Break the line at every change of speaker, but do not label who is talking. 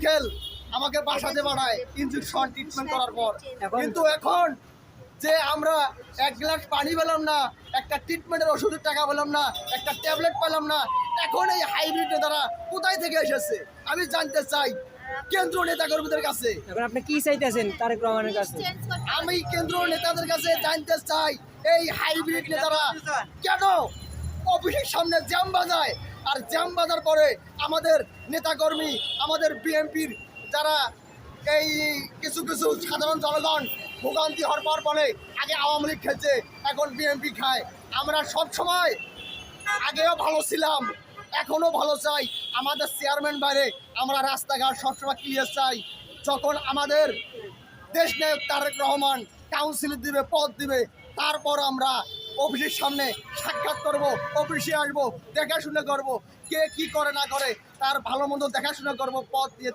Uncle আমাকে বাসাতে বাড়ায় ইনজেকশন ট্রিটমেন্ট করার পর, কিন্তু এখন যে আমরা এক গ্লাস পানি পেলাম না, একটা ট্রিটমেন্টের ওষুধের টাকা পেলাম না, একটা ট্যাবলেট পেলাম না, এখন এই হাইব্রিড নেতারা কোথায় থেকে এসেছে আমি জানতে চাই কেন্দ্রীয় নেতাকর্মীদের কাছে।
এখন আপনি কি চাইতেছেন তারেক রহমানের কাছে?
আমি কেন্দ্রীয় নেতাদের কাছে জানতে চাই এই হাইব্রিড নেতারা কেন অফিসের সামনে জ্যাম বাজায়, আর জ্যাম বাজার পরে আমাদের নেতাকর্মী, আমাদের বিএনপির যারা এই কিছু কিছু সাধারণ জনগণ ভোগান্তি হওয়ার বলে আগে আওয়ামী লীগ খেলছে এখন বিএনপি খায়। আমরা সব সময় আগেও ভালো ছিলাম, এখনও ভালো চাই। আমাদের চেয়ারম্যান বাইরে আমরা রাস্তাঘাট সবসময় ক্লিয়ার চাই। যখন আমাদের দেশ নায়ক তারেক রহমান কাউন্সিল দিবে, পদ দিবে, তারপর আমরা অফিসের সামনে সাক্ষাৎ করব, অফিসে আসবো, দেখাশোনা করব, কে কি করে না করে তার ভালো মন্দ দেখাশোনা করব, পদ দিয়ে